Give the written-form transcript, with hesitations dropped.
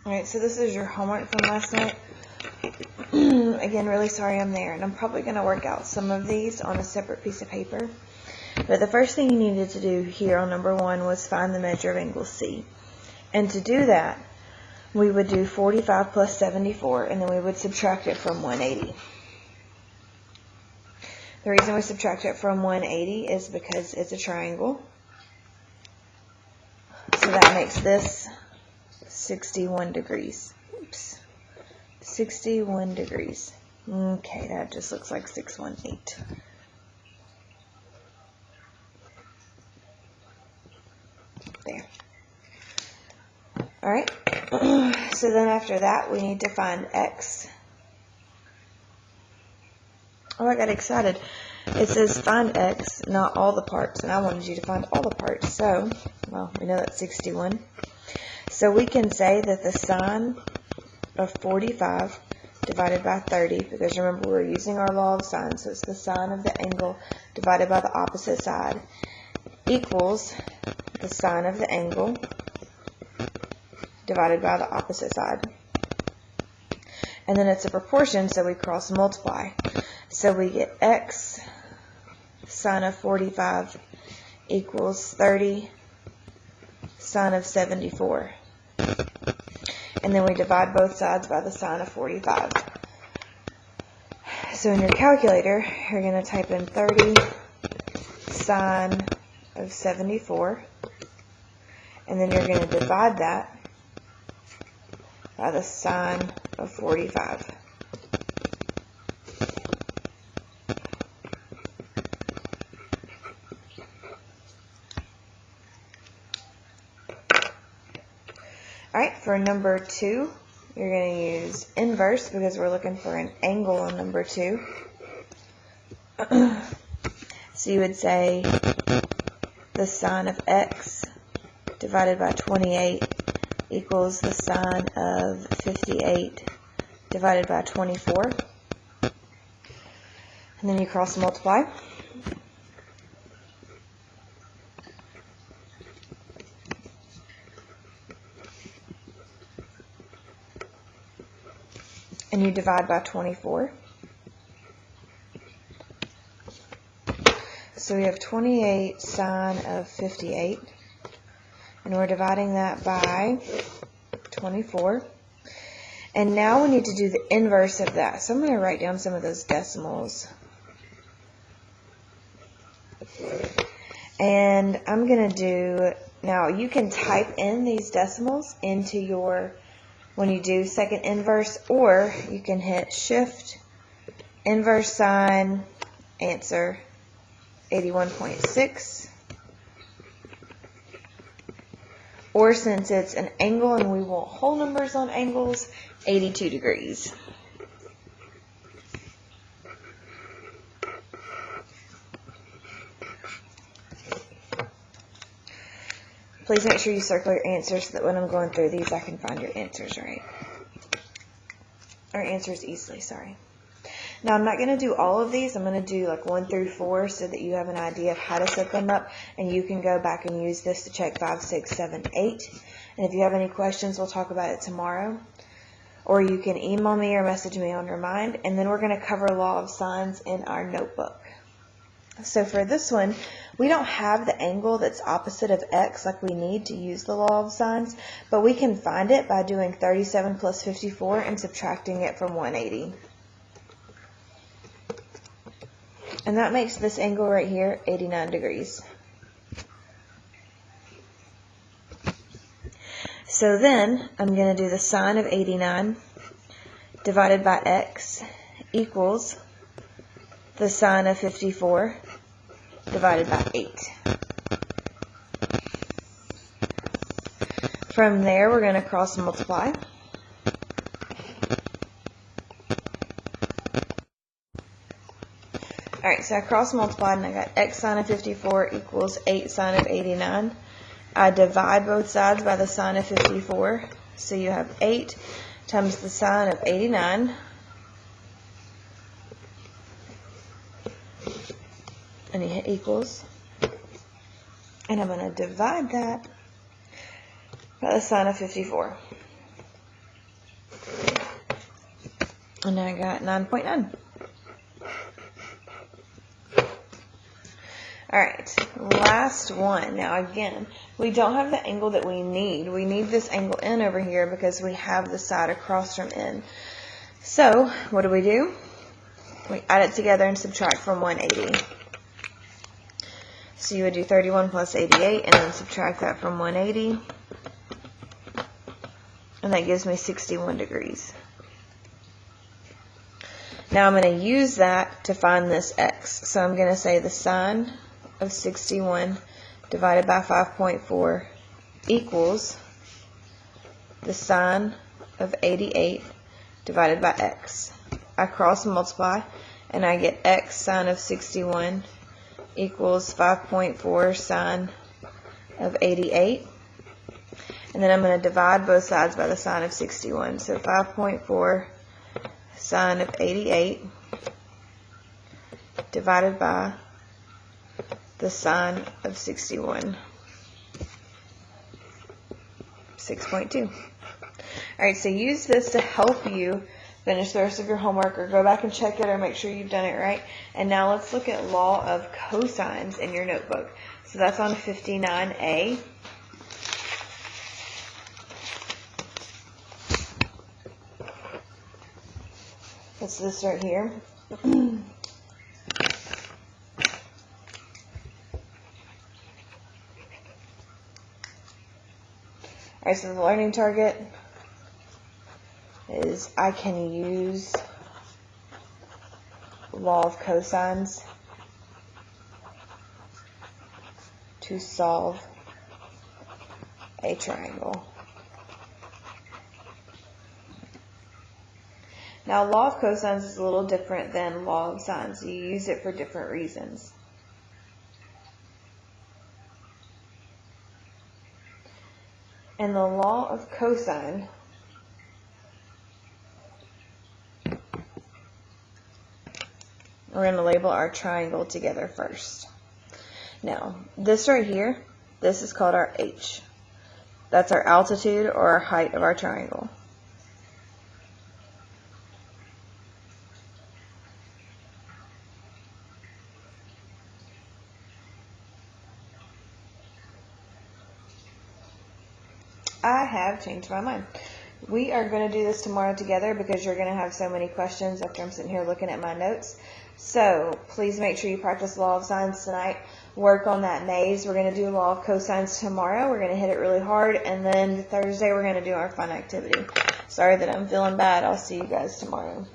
Alright, so this is your homework from last night. Again, really sorry I'm there, and I'm probably going to work out some of these on a separate piece of paper. But the first thing you needed to do here on number 1 was find the measure of angle C. And to do that, we would do 45 plus 74, and then we would subtract it from 180. The reason we subtract it from 180 is because it's a triangle. So that makes this 61 degrees. Oops. 61 degrees. Okay, that just looks like 618. There. Alright, so then after that we need to find x. Oh, I got excited. It says find x, not all the parts, and I wanted you to find all the parts. So, well, we know that's 61. So we can say that the sine of 45 divided by 30, because remember we're using our law of sine, so it's the sine of the angle divided by the opposite side, equals the sine of the angle divided by the opposite side. And then it's a proportion, so we cross multiply. So we get x sine of 45 equals 30 sine of 74. And then we divide both sides by the sine of 45. So in your calculator, you're going to type in 30 sine of 74. And then you're going to divide that by the sine of 45. Alright, for number 2, you're going to use inverse because we're looking for an angle on number 2. So you would say the sine of x divided by 28 equals the sine of 58 divided by 24. And then you cross multiply. And you divide by 24. So we have 28 sine of 58. And we're dividing that by 24. And now we need to do the inverse of that. So I'm going to write down some of those decimals. And I'm going to do, now you can type in these decimals into your, when you do second inverse, or you can hit shift, inverse sign, answer 81.6. Or since it's an angle and we want whole numbers on angles, 82 degrees. Please make sure you circle your answers so that when I'm going through these I can find your answers right. Or answers easily, sorry. Now I'm not going to do all of these. I'm going to do like 1 through 4 so that you have an idea of how to set them up, and you can go back and use this to check 5, 6, 7, 8. And if you have any questions, we'll talk about it tomorrow. Or you can email me or message me on Remind, and then we're going to cover law of sines in our notebook. So for this one, we don't have the angle that's opposite of x like we need to use the law of sines, but we can find it by doing 37 plus 54 and subtracting it from 180. And that makes this angle right here 89 degrees. So then I'm going to do the sine of 89 divided by x equals the sine of 54 divided by 8. From there we're going to cross multiply. Alright, so I cross multiplied and I got x sine of 54 equals 8 sine of 89. I divide both sides by the sine of 54. So you have 8 times the sine of 89. And you hit equals. And I'm going to divide that by the sine of 54. And I got 9.9. Alright, last one. Now again, we don't have the angle that we need. We need this angle N over here because we have the side across from N. So, what do? We add it together and subtract from 180. So you would do 31 plus 88 and then subtract that from 180. And that gives me 61 degrees. Now I'm going to use that to find this x. So I'm going to say the sine of 61 divided by 5.4 equals the sine of 88 divided by x. I cross multiply and I get x sine of 61 equals 5.4 sine of 88. And then I'm going to divide both sides by the sine of 61. So 5.4 sine of 88 divided by the sine of 61. 6.2. Alright, so use this to help you finish the rest of your homework, or go back and check it, or make sure you've done it right. And now let's look at law of cosines in your notebook. So that's on 59A. That's this right here. Alright, so the learning target is I can use law of cosines to solve a triangle. Now, law of cosines is a little different than law of sines. You use it for different reasons. And the law of cosine we're going to label our triangle together first. Now, this right here, this is called our h. That's our altitude or our height of our triangle. I have changed my mind. We are going to do this tomorrow together because you're going to have so many questions after I'm sitting here looking at my notes. So please make sure you practice law of sines tonight. Work on that maze. We're going to do law of cosines tomorrow. We're going to hit it really hard. And then Thursday we're going to do our fun activity. Sorry that I'm feeling bad. I'll see you guys tomorrow.